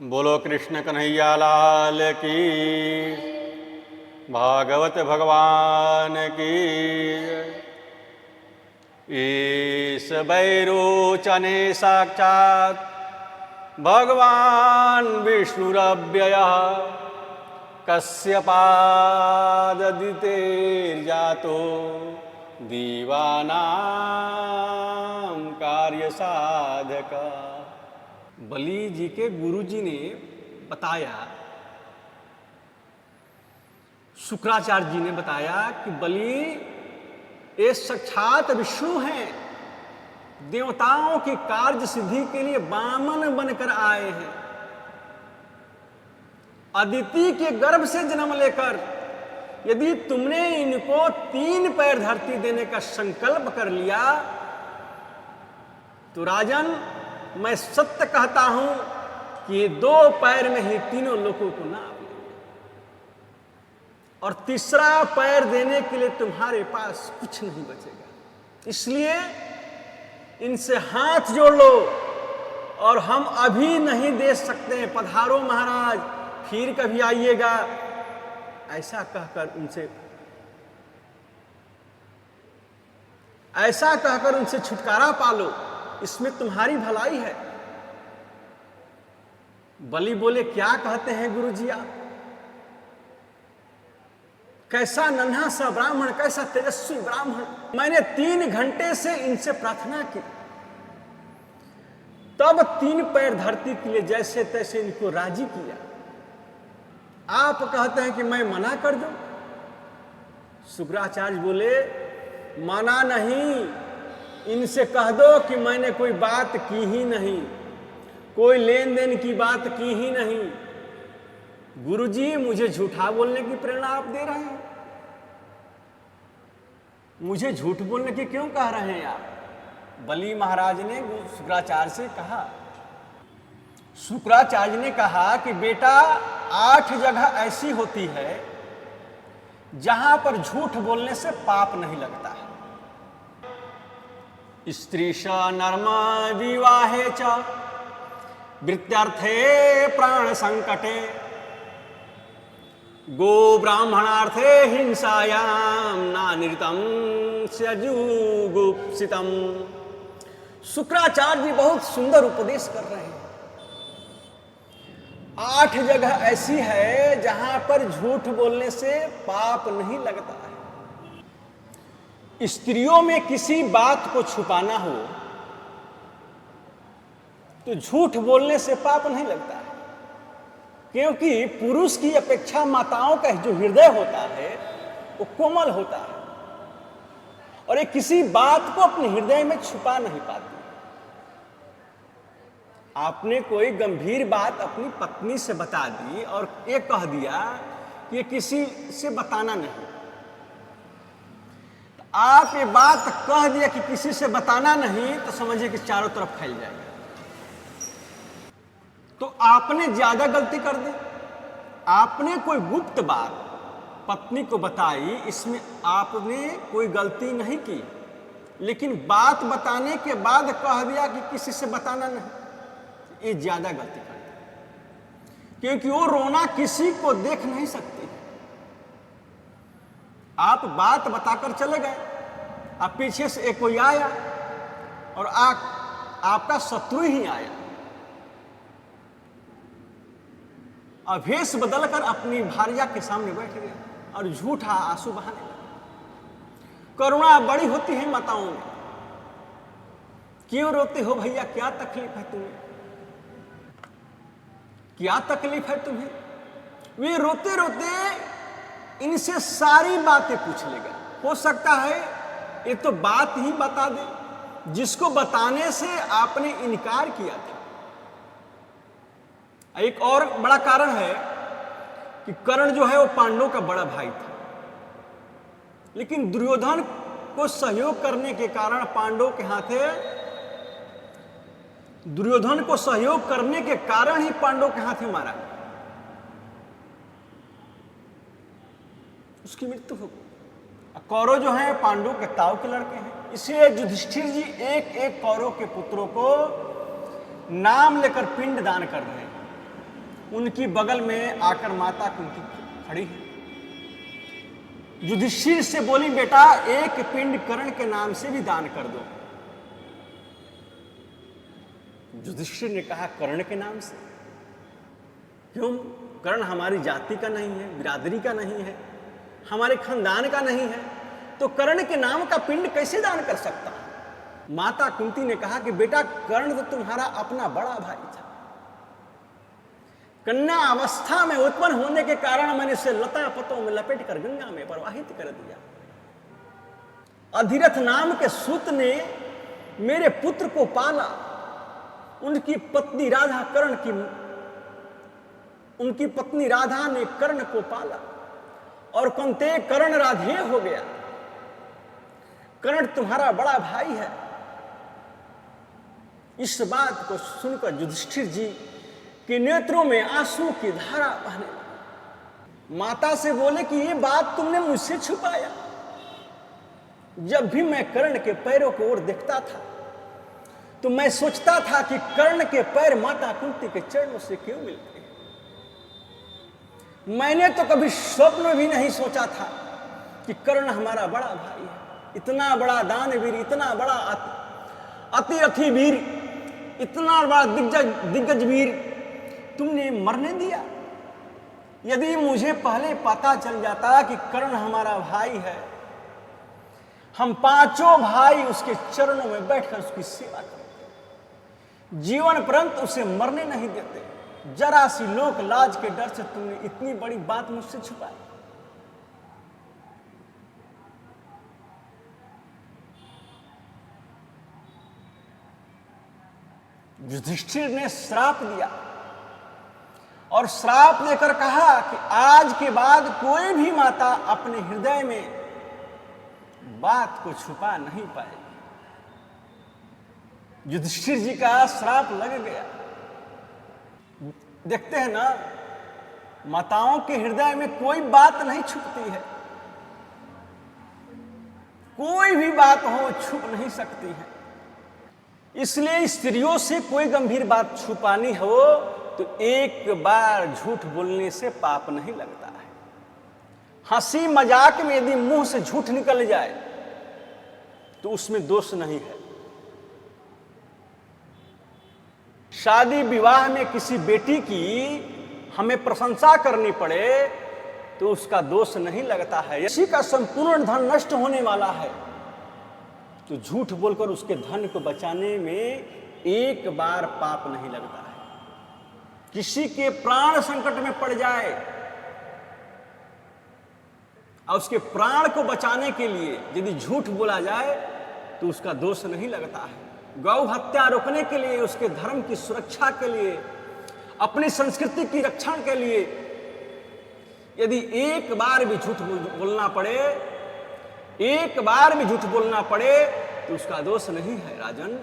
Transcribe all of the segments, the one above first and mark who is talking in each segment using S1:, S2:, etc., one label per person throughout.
S1: बोलो कृष्ण कन्हैया लाल की, भागवत भगवान की। ईश वैरोचने साक्षात् भगवान विष्णुरव्ययः, कश्यपाददितेर्जातो दीवानां कार्य साधका। बलि जी के गुरुजी ने बताया, शुक्राचार्य जी ने बताया कि बलि ये साक्षात विष्णु हैं, देवताओं की कार्य सिद्धि के लिए वामन बनकर आए हैं। अदिति के गर्भ से जन्म लेकर यदि तुमने इनको 3 पैर धरती देने का संकल्प कर लिया तो राजन, मैं सत्य कहता हूं कि ये 2 पैर में ही तीनों लोगों को नाप लेंगे, और तीसरा पैर देने के लिए तुम्हारे पास कुछ नहीं बचेगा। इसलिए इनसे हाथ जोड़ लो, और हम अभी नहीं दे सकते, पधारो महाराज, फिर कभी आइएगा, ऐसा कहकर उनसे छुटकारा पालो, इसमें तुम्हारी भलाई है। बलि बोले, क्या कहते हैं गुरुजी आप? कैसा नन्हा सा ब्राह्मण, कैसा तेजस्वी ब्राह्मण। मैंने 3 घंटे से इनसे प्रार्थना की, तब 3 पैर धरती के लिए जैसे तैसे इनको राजी किया। आप कहते हैं कि मैं मना कर दूं? शुक्राचार्य बोले, मना नहीं, इनसे कह दो कि मैंने कोई बात की ही नहीं, कोई लेन देन की बात की ही नहीं। गुरुजी, मुझे झूठा बोलने की प्रेरणा आप दे रहे हैं? मुझे झूठ बोलने की क्यों कह रहे हैं आप? बलि महाराज ने शुक्राचार्य से कहा। शुक्राचार्य ने कहा कि बेटा, 8 जगह ऐसी होती है जहां पर झूठ बोलने से पाप नहीं लगता है। स्त्रीश नर्म विवाहे च वृत्त्यर्थे प्राण संकटे गो ब्राह्मणार्थे हिंसायां नानिरतं स्यजुगुप्सितम्। शुक्राचार्य जी बहुत सुंदर उपदेश कर रहे हैं। 8 जगह ऐसी है जहां पर झूठ बोलने से पाप नहीं लगता है। स्त्रियों में किसी बात को छुपाना हो तो झूठ बोलने से पाप नहीं लगता है, क्योंकि पुरुष की अपेक्षा माताओं का जो हृदय होता है वो कोमल होता है, और ये किसी बात को अपने हृदय में छुपा नहीं पाती। आपने कोई गंभीर बात अपनी पत्नी से बता दी और ये कह दिया कि ये किसी से बताना नहीं। तो आप ये बात कह दिया कि किसी से बताना नहीं, तो समझिए कि चारों तरफ फैल जाएगा। तो आपने ज्यादा गलती कर दी। आपने कोई गुप्त बात पत्नी को बताई, इसमें आपने कोई गलती नहीं की, लेकिन बात बताने के बाद कह दिया कि किसी से बताना नहीं, ये ज्यादा गलती कर दी, क्योंकि वो रोना किसी को देख नहीं सकती। आप बात बताकर चले गए, अब पीछे से एक कोई आया और आपका शत्रु ही आया, अभेष बदलकर अपनी भार्या के सामने बैठ गया और झूठा आंसू बहाने लगा। करुणा बड़ी होती है माताओं में। क्यों रोते हो भैया, क्या तकलीफ है तुम्हें? क्या तकलीफ है तुम्हें? वे रोते रोते इनसे सारी बातें पूछ लेगा। हो सकता है ये तो बात ही बता दे जिसको बताने से आपने इनकार किया था। एक और बड़ा कारण है कि कर्ण जो है वो पांडवों का बड़ा भाई था, लेकिन दुर्योधन को सहयोग करने के कारण पांडवों के हाथे, दुर्योधन को सहयोग करने के कारण ही पांडवों के हाथे मारा, उसकी मृत्यु हो गई। कौरव जो है पांडवों के ताऊ के लड़के हैं, इसलिए युधिष्ठिर जी एक एक कौरव के पुत्रों को नाम लेकर पिंड दान कर रहे हैं। उनकी बगल में आकर माता कुंती खड़ी है। युधिष्ठिर से बोली, बेटा एक पिंड कर्ण के नाम से भी दान कर दो। युधिष्ठिर ने कहा, कर्ण के नाम से? क्यों? कर्ण हमारी जाति का नहीं है, बिरादरी का नहीं है, हमारे खानदान का नहीं है, तो कर्ण के नाम का पिंड कैसे दान कर सकता? माता कुंती ने कहा कि बेटा कर्ण तो तुम्हारा अपना बड़ा भाई था। कन्या अवस्था में उत्पन्न होने के कारण मैंने इसे लता पतों में लपेट कर गंगा में प्रवाहित कर दिया। अधिरथ नाम के सूत ने मेरे पुत्र को पाला। उनकी पत्नी राधा ने कर्ण को पाला और कंते कर्ण राधेय हो गया। कर्ण तुम्हारा बड़ा भाई है। इस बात को सुनकर युधिष्ठिर जी के नेत्रों में आंसू की धारा बहने लगी। माता से बोले कि ये बात तुमने मुझसे छुपाया। जब भी मैं कर्ण के पैरों की ओर देखता था तो मैं सोचता था कि कर्ण के पैर माता कुंती के चरणों से क्यों मिलते हैं। मैंने तो कभी स्वप्न में भी नहीं सोचा था कि कर्ण हमारा बड़ा भाई है। इतना बड़ा दानवीर, इतना बड़ा अतिरथी वीर, इतना बड़ा दिग्गज वीर तुमने मरने दिया। यदि मुझे पहले पता चल जाता कि कर्ण हमारा भाई है, हम पांचों भाई उसके चरणों में बैठकर उसकी सेवा करते, जीवन पर्यंत उसे मरने नहीं देते। जरा सी लोक लाज के डर से तुमने इतनी बड़ी बात मुझसे छुपाई। युधिष्ठिर ने श्राप दिया और श्राप देकर कहा कि आज के बाद कोई भी माता अपने हृदय में बात को छुपा नहीं पाएगी। युधिष्ठिर जी का श्राप लग गया। देखते हैं ना, माताओं के हृदय में कोई बात नहीं छुपती है। कोई भी बात हो छुप नहीं सकती है। इसलिए स्त्रियों से कोई गंभीर बात छुपानी हो तो एक बार झूठ बोलने से पाप नहीं लगता है। हंसी मजाक में यदि मुंह से झूठ निकल जाए तो उसमें दोष नहीं है। शादी विवाह में किसी बेटी की हमें प्रशंसा करनी पड़े तो उसका दोष नहीं लगता है। किसी का संपूर्ण धन नष्ट होने वाला है तो झूठ बोलकर उसके धन को बचाने में एक बार पाप नहीं लगता है। किसी के प्राण संकट में पड़ जाए और उसके प्राण को बचाने के लिए यदि झूठ बोला जाए तो उसका दोष नहीं लगता है। गौ हत्या रोकने के लिए, उसके धर्म की सुरक्षा के लिए, अपनी संस्कृति की रक्षा के लिए यदि एक बार भी झूठ बोलना पड़े, एक बार भी झूठ बोलना पड़े तो उसका दोष नहीं है। राजन,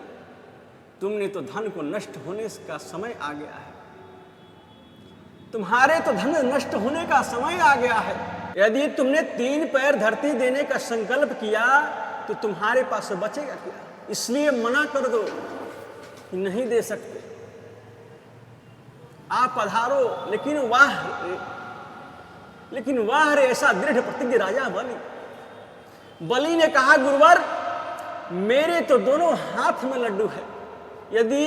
S1: तुमने तो धन को नष्ट होने का समय आ गया है। तुम्हारे तो धन नष्ट होने का समय आ गया है। यदि तुमने 3 पैर धरती देने का संकल्प किया तो तुम्हारे पास बचेगा क्या? इसलिए मना कर दो कि नहीं दे सकते। आप पधारो। लेकिन वाह रे ऐसा दृढ़ प्रतिज्ञ राजा बलि ने कहा, गुरुवर मेरे तो दोनों हाथ में लड्डू है। यदि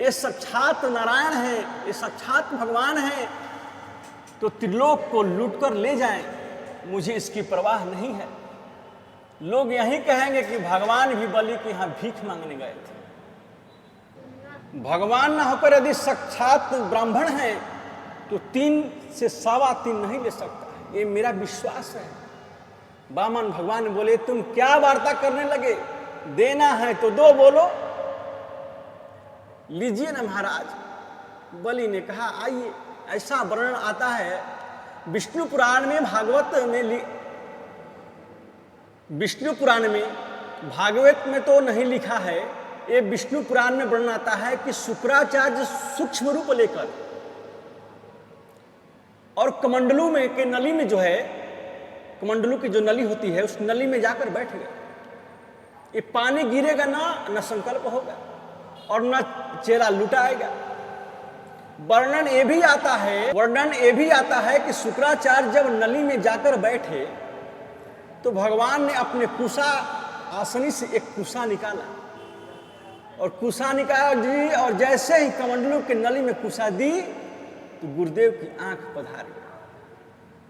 S1: ये साक्षात नारायण है, ये साक्षात भगवान है तो त्रिलोक को लूटकर ले जाएं, मुझे इसकी परवाह नहीं है। लोग यही कहेंगे कि भगवान भी बलि के यहां भीख मांगने गए थे। भगवान न होकर यदि साक्षात ब्राह्मण है तो 3 से 3.25 नहीं ले सकता है। ये मेरा विश्वास है। वामन भगवान बोले, तुम क्या वार्ता करने लगे? देना है तो दो, बोलो। लीजिए ना महाराज। बलि ने कहा, आइए। ऐसा वर्णन आता है विष्णु पुराण में, भागवत में तो नहीं लिखा है। ये विष्णु पुराण में वर्णन आता है कि शुक्राचार्य सूक्ष्म रूप लेकर और कमंडलू में के नली में जो है, कमंडलू की जो नली होती है उस नली में जाकर बैठ गए। ये पानी गिरेगा ना, न संकल्प होगा और न चेहरा लुटाएगा। वर्णन ये भी आता है कि शुक्राचार्य जब नली में जाकर बैठे तो भगवान ने अपने कुशा आसनी से एक कुशा निकाला और कुशा निकाला दी, और जैसे ही कमंडलू के नली में कुशा दी तो गुरुदेव की आंख पधार गई।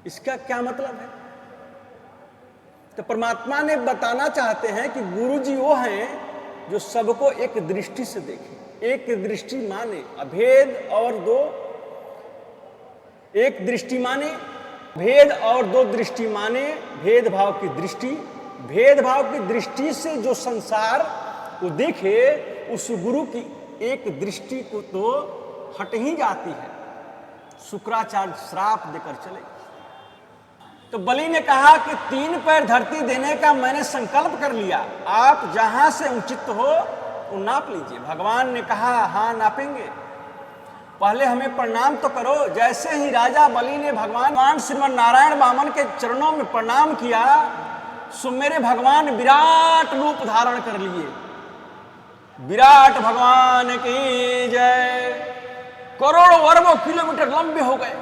S1: इसका क्या मतलब है? तो परमात्मा ने बताना चाहते हैं कि गुरु जी वो हैं जो सबको एक दृष्टि से देखें। एक दृष्टि माने अभेद, और दो एक दृष्टि माने भेद, और दो दृष्टि माने भेदभाव की दृष्टि। भेदभाव की दृष्टि से जो संसार को देखे उस गुरु की एक दृष्टि को तो हट ही जाती है। शुक्राचार्य श्राप देकर चले। तो बलि ने कहा कि 3 पैर धरती देने का मैंने संकल्प कर लिया, आप जहां से उचित हो वो नाप लीजिए। भगवान ने कहा हाँ नापेंगे, पहले हमें प्रणाम तो करो। जैसे ही राजा बलि ने भगवान श्रीमन नारायण वामन के चरणों में प्रणाम किया, सो मेरे भगवान विराट रूप धारण कर लिए। विराट भगवान की जय। करोड़ों अरबों किलोमीटर लंबे हो गए।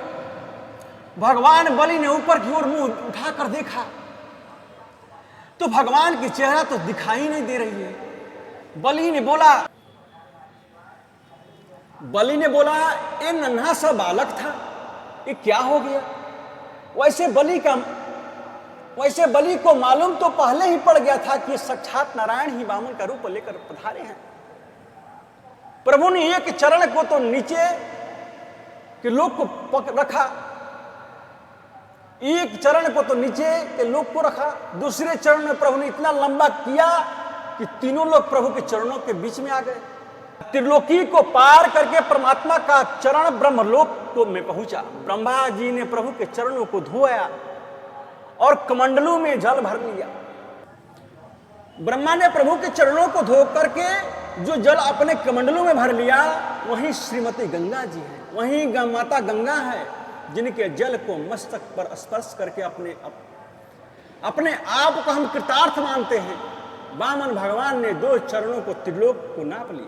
S1: भगवान बलि ने ऊपर की ओर मुंह उठाकर देखा तो भगवान की चेहरा तो दिखाई नहीं दे रही है। बलि ने बोला ये नन्हा सा बालक था, ये क्या हो गया? वैसे बलि को मालूम तो पहले ही पड़ गया था कि साक्षात नारायण ही वामन का रूप लेकर पधारे हैं। प्रभु ने एक चरण को तो नीचे के लोक को पकड़ रखा, एक चरण को तो नीचे के लोक को रखा, दूसरे चरण में प्रभु ने इतना लंबा किया कि तीनों लोग प्रभु के चरणों के बीच में आ गए। त्रिलोकी को पार करके परमात्मा का चरण ब्रह्मलोक को में पहुंचा। ब्रह्मा जी ने प्रभु के चरणों को धोया और कमंडलू में जल भर लिया। ब्रह्मा ने प्रभु के चरणों को धो करके जो जल अपने कमंडलू में भर लिया, वहीं श्रीमती गंगा जी है, वहीं माता गंगा है, जिनके जल को मस्तक पर स्पर्श करके अपने आप को हम कृतार्थ मानते हैं। वामन भगवान ने 2 चरणों को त्रिलोक को नाप लिया।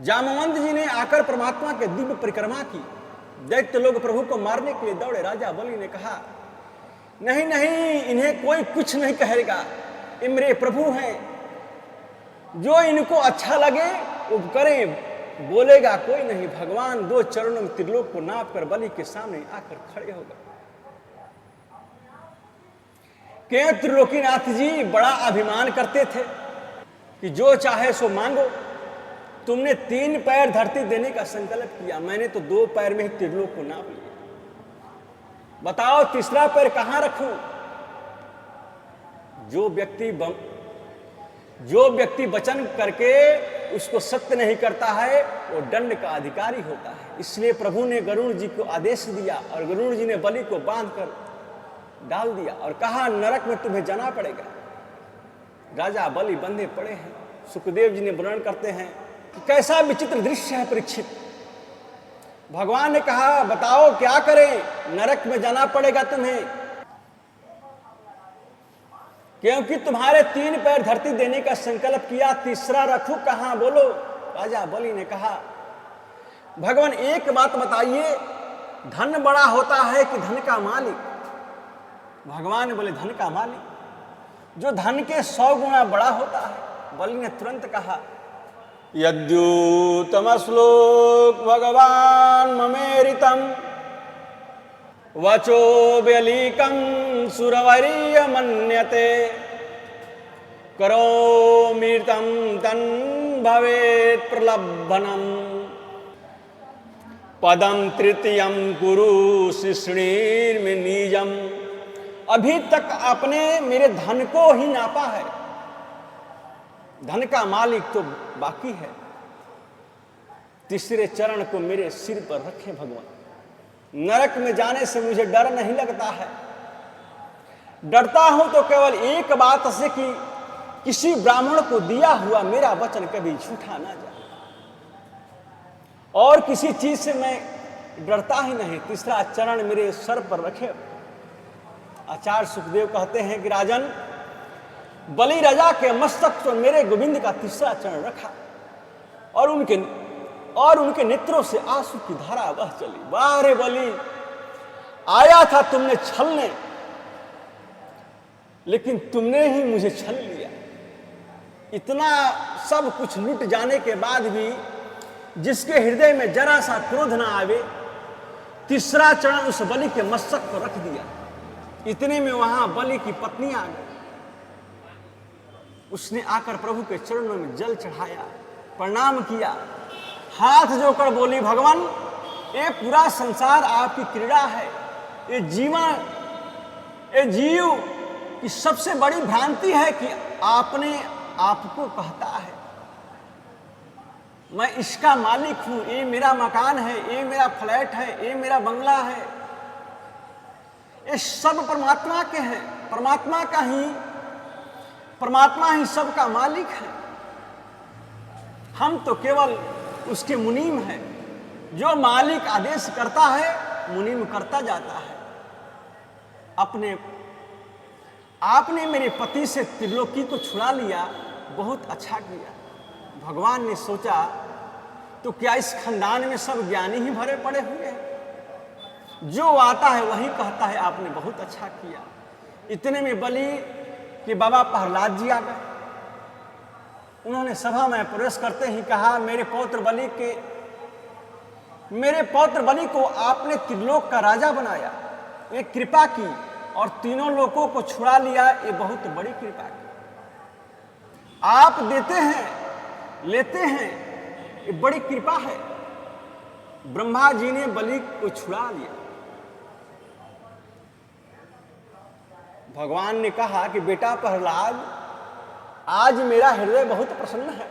S1: जामवंत जी ने आकर परमात्मा के दिव्य परिक्रमा की। दैत्य लोग प्रभु को मारने के लिए दौड़े। राजा बलि ने कहा नहीं नहीं, इन्हें कोई कुछ नहीं कहेगा, ये मेरे प्रभु हैं, जो इनको अच्छा लगे वो करें, बोलेगा कोई नहीं। भगवान 2 चरणों में त्रिलोक को नाप कर बलि के सामने आकर खड़े हो गए। क्यों त्रिलोकीनाथ जी बड़ा अभिमान करते थे कि जो चाहे सो मांगो। तुमने 3 पैर धरती देने का संकल्प किया, मैंने तो 2 पैर में ही त्रिलोक को नाप लिया। बताओ तीसरा पैर कहां रखूं? जो व्यक्ति वचन करके उसको सत्य नहीं करता है वो दंड का अधिकारी होता है। इसलिए प्रभु ने गरुड़ जी को आदेश दिया और गरुड़ जी ने बलि को बांधकर डाल दिया और कहा नरक में तुम्हें जाना पड़ेगा। राजा बलि बंधे पड़े हैं। सुखदेव जी ने वर्णन करते हैं कि कैसा विचित्र दृश्य है परीक्षित। भगवान ने कहा बताओ क्या करें, नरक में जाना पड़ेगा तुम्हें, क्योंकि तुम्हारे 3 पैर धरती देने का संकल्प किया, तीसरा रखूं कहां बोलो। राजा बलि ने कहा भगवान एक बात बताइए, धन बड़ा होता है कि धन का मालिक? भगवान ने बोले धन का मालिक, जो धन के 100 गुना बड़ा होता है। बलि ने तुरंत कहा यद्यूतम श्लोक भगवान ममेरितम वचो व्यलीकं सुरवरीय मन्यते करोमीर्तं तन् भवेत् प्रलब्धनम् पदम तृतीयम गुरु शिष्णीर में नीजम। अभी तक आपने मेरे धन को ही नापा है, धन का मालिक तो बाकी है। तीसरे चरण को मेरे सिर पर रखे भगवान। नरक में जाने से मुझे डर नहीं लगता है, डरता हूं तो केवल एक बात से कि किसी ब्राह्मण को दिया हुआ मेरा वचन कभी झूठा ना जाए, और किसी चीज से मैं डरता ही नहीं। तीसरा चरण मेरे सर पर रखे। आचार्य सुखदेव कहते हैं कि राजन, बलि राजा के मस्तक पर मेरे गोविंद का तीसरा चरण रखा और और उनके नेत्रों से आंसू की धारा बह चली। वाह रे बलि, आया था तुमने छलने, लेकिन तुमने ही मुझे छल लिया। इतना सब कुछ लुट जाने के बाद भी जिसके हृदय में जरा सा क्रोध ना आवे, तीसरा चरण उस बलि के मस्तक पर रख दिया। इतने में वहां बलि की पत्नी आ गई। उसने आकर प्रभु के चरणों में जल चढ़ाया, प्रणाम किया, हाथ जोड़कर बोली, भगवान ये पूरा संसार आपकी क्रीड़ा है। ये जीवन, ये जीव की सबसे बड़ी भ्रांति है कि आपने आपको कहता है मैं इसका मालिक हूं, ये मेरा मकान है, ये मेरा फ्लैट है, ये मेरा बंगला है। ये सब परमात्मा के हैं, परमात्मा ही सबका मालिक है। हम तो केवल उसके मुनीम हैं। जो मालिक आदेश करता है मुनीम करता जाता है। आपने मेरे पति से त्रिलोकी को छुड़ा लिया, बहुत अच्छा किया। भगवान ने सोचा तो क्या इस खानदान में सब ज्ञानी ही भरे पड़े हुए हैं, जो आता है वही कहता है आपने बहुत अच्छा किया। इतने में बलि के बाबा प्रहलाद जी आ गए। उन्होंने सभा में प्रवेश करते ही कहा, मेरे पौत्र बलि को आपने त्रिलोक का राजा बनाया, ये कृपा की, और तीनों लोगों को छुड़ा लिया, ये बहुत बड़ी कृपा की। आप देते हैं, लेते हैं, ये बड़ी कृपा है। ब्रह्मा जी ने बलि को छुड़ा लिया। भगवान ने कहा कि बेटा प्रहलाद, आज मेरा हृदय बहुत प्रसन्न है।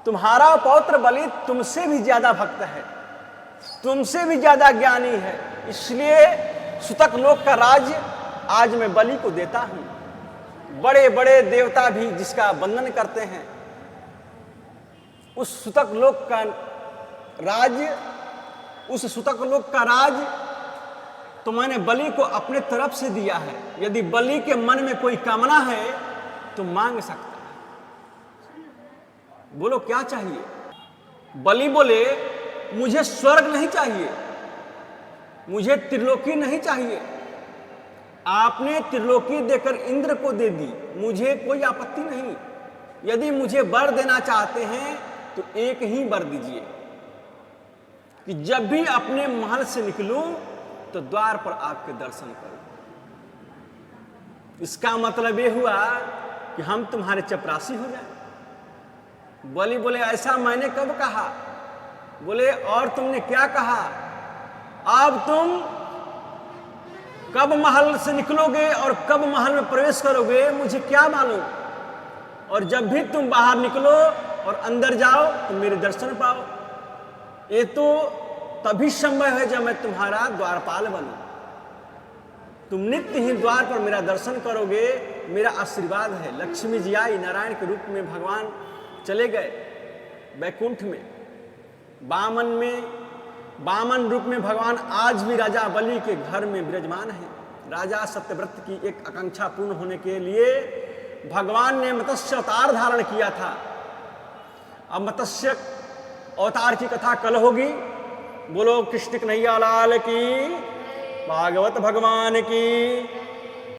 S1: तुम्हारा पौत्र बलि तुमसे भी ज्यादा भक्त है, तुमसे भी ज्यादा ज्ञानी है, इसलिए सुतक लोक का राज्य आज मैं बलि को देता हूं। बड़े बड़े देवता भी जिसका वंदन करते हैं, उस सुतक लोक का राज्य तो मैंने बलि को अपने तरफ से दिया है। यदि बलि के मन में कोई कामना है तो मांग सकता है। बोलो क्या चाहिए? बलि बोले, मुझे स्वर्ग नहीं चाहिए, मुझे त्रिलोकी नहीं चाहिए। आपने त्रिलोकी देकर इंद्र को दे दी, मुझे कोई आपत्ति नहीं। यदि मुझे वर देना चाहते हैं तो एक ही वर दीजिए कि जब भी अपने महल से निकलूं तो द्वार पर आपके दर्शन करूं। इसका मतलब ये हुआ कि हम तुम्हारे चपरासी हो जाए। बलि बोले, ऐसा मैंने कब कहा? बोले, और तुमने क्या कहा? अब तुम कब महल से निकलोगे और कब महल में प्रवेश करोगे मुझे क्या मालूम, और जब भी तुम बाहर निकलो और अंदर जाओ तो मेरे दर्शन पाओ। ये तो तभी संभव है जब मैं तुम्हारा द्वारपाल बनूं। तुम नित्य ही द्वार पर मेरा दर्शन करोगे, मेरा आशीर्वाद है। लक्ष्मी जी आई, नारायण के रूप में भगवान चले गए वैकुंठ में। वामन रूप में भगवान आज भी राजा बलि के घर में विराजमान है। राजा सत्यव्रत की एक आकांक्षा पूर्ण होने के लिए भगवान ने मत्स्य अवतार धारण किया था। अब मत्स्य अवतार की कथा कल होगी। बोलो कृष्ण कन्हैया लाल की, भागवत भगवान की।